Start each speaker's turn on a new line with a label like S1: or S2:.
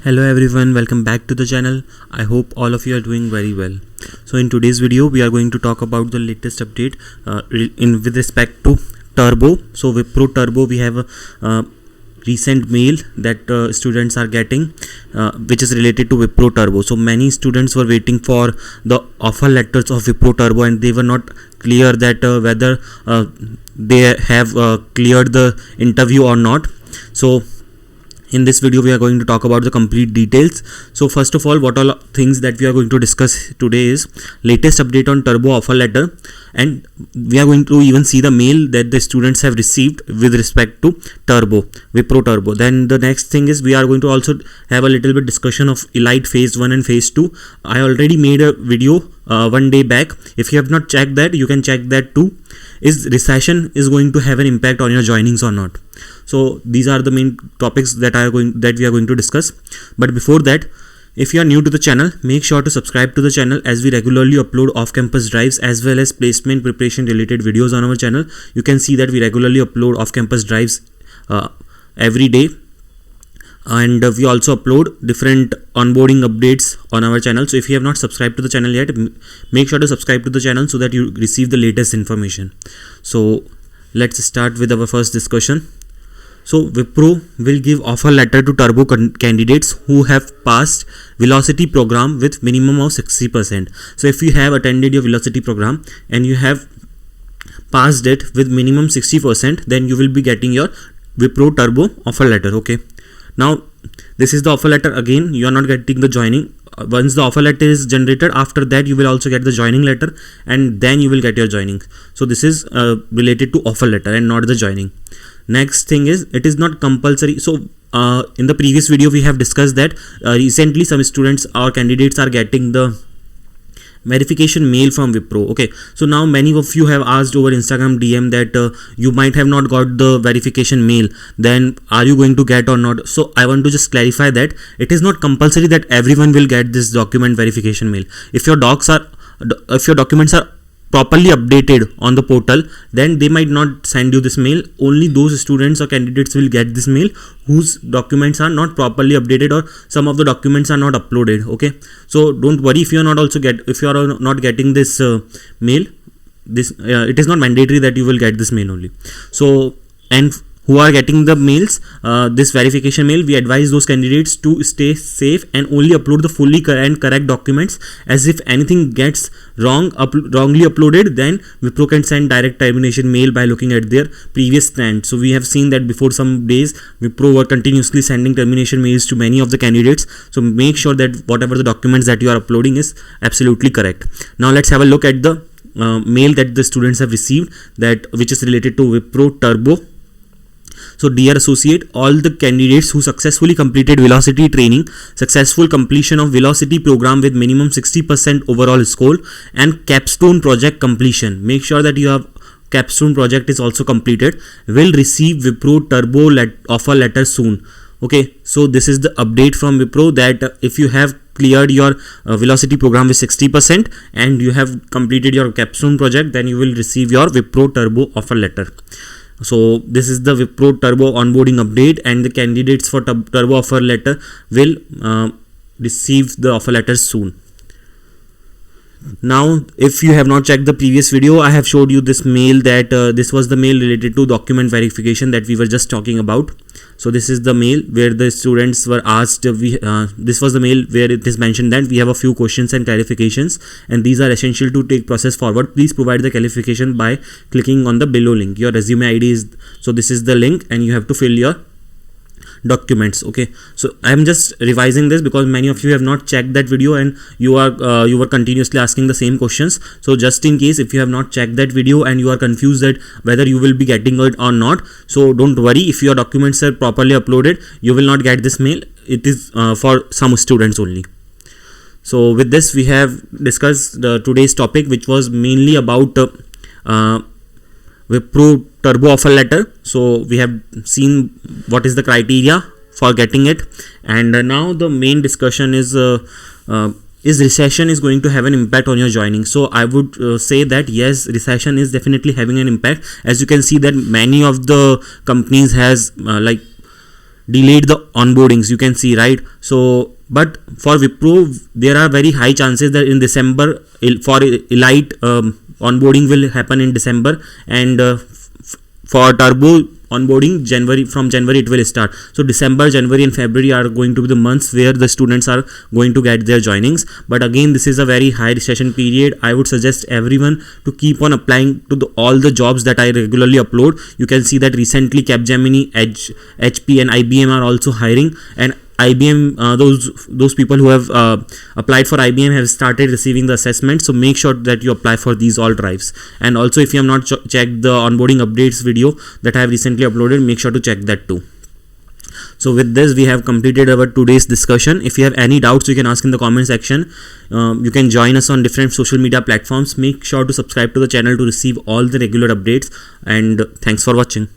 S1: Hello everyone, welcome back to the channel. I hope all of you are doing very well. So in today's video we are going to talk about the latest update with respect to Turbo. So Wipro Turbo, we have a recent mail that students are getting which is related to Wipro Turbo. So many students were waiting for the offer letters of Wipro Turbo and they were not clear that whether they have cleared the interview or not. So in this video we are going to talk about the complete details. So first of all, what all things that we are going to discuss today is latest update on Turbo offer letter, and we are going to even see the mail that the students have received with respect to Turbo, Wipro Turbo. Then the next thing is we are going to also have a little bit discussion of Elite phase 1 and phase 2. I already made a video one day back. If you have not checked that, you can check that too. Is recession is going to have an impact on your joinings or not? So these are the main topics that we are going to discuss. But before that, if you are new to the channel, make sure to subscribe to the channel as we regularly upload off-campus drives as well as placement preparation related videos on our channel. You can see that we regularly upload off-campus drives every day. And we also upload different onboarding updates on our channel. So if you have not subscribed to the channel yet, make sure to subscribe to the channel so that you receive the latest information. So let's start with our first discussion. So Wipro will give offer letter to Turbo candidates who have passed velocity program with minimum of 60%. So if you have attended your velocity program and you have passed it with minimum 60%, then you will be getting your Wipro Turbo offer letter. Okay. Now this is the offer letter. Again, you are not getting the joining. Once the offer letter is generated, after that you will also get the joining letter and then you will get your joining. So this is related to offer letter and not the joining. Next thing is, it is not compulsory. So in the previous video we have discussed that recently some students or candidates are getting the verification mail from Wipro. Okay, so now many of you have asked over Instagram DM that you might have not got the verification mail, then are you going to get or not? So I want to just clarify that it is not compulsory that everyone will get this document verification mail. If your documents are properly updated on the portal, then they might not send you this mail. Only those students or candidates will get this mail whose documents are not properly updated or some of the documents are not uploaded. Okay, so don't worry if you are not getting this mail. It is not mandatory that you will get this mail only. So, and who are getting the mails, this verification mail, we advise those candidates to stay safe and only upload the fully correct documents, as if anything gets wrongly uploaded, then Wipro can send direct termination mail by looking at their previous stand. So we have seen that before some days Wipro were continuously sending termination mails to many of the candidates. So make sure that whatever the documents that you are uploading is absolutely correct. Now let's have a look at the mail that the students have received, which is related to Wipro Turbo. So dear associate, all the candidates who successfully completed velocity training, successful completion of velocity program with minimum 60% overall score and capstone project completion, make sure that you have capstone project is also completed, will receive Wipro Turbo offer letter soon. Okay, so this is the update from Wipro that if you have cleared your velocity program with 60% and you have completed your capstone project, then you will receive your Wipro Turbo offer letter. So this is the Wipro Turbo onboarding update, and the candidates for Turbo offer letter will receive the offer letter soon. Now if you have not checked the previous video, I have showed you this mail that this was the mail related to document verification that we were just talking about. So this is the mail where the students were asked, this was the mail where it is mentioned that we have a few questions and clarifications and these are essential to take process forward. Please provide the clarification by clicking on the below link. Your resume ID is, so this is the link and you have to fill your documents. Okay, so I am just revising this because many of you have not checked that video and you were continuously asking the same questions. So just in case if you have not checked that video and you are confused that whether you will be getting it or not, so don't worry. If your documents are properly uploaded, you will not get this mail. It is for some students only. So with this we have discussed today's topic, which was mainly about Wipro Turbo offer letter. So we have seen what is the criteria for getting it, and now the main discussion is recession is going to have an impact on your joining. So I would say that yes, recession is definitely having an impact. As you can see that many of the companies has delayed the onboardings, you can see, right? So but for Wipro there are very high chances that in December for elite onboarding will happen in December, and for Turbo onboarding from January it will start. So December, January and February are going to be the months where the students are going to get their joinings. But again, this is a very high recession period. I would suggest everyone to keep on applying to all the jobs that I regularly upload. You can see that recently Capgemini, Edge, HP and IBM are also hiring, and IBM, those people who have applied for IBM have started receiving the assessment. So make sure that you apply for these all drives. And also, if you have not checked the onboarding updates video that I have recently uploaded, make sure to check that too. So with this, we have completed our today's discussion. If you have any doubts, you can ask in the comment section. You can join us on different social media platforms. Make sure to subscribe to the channel to receive all the regular updates, and thanks for watching.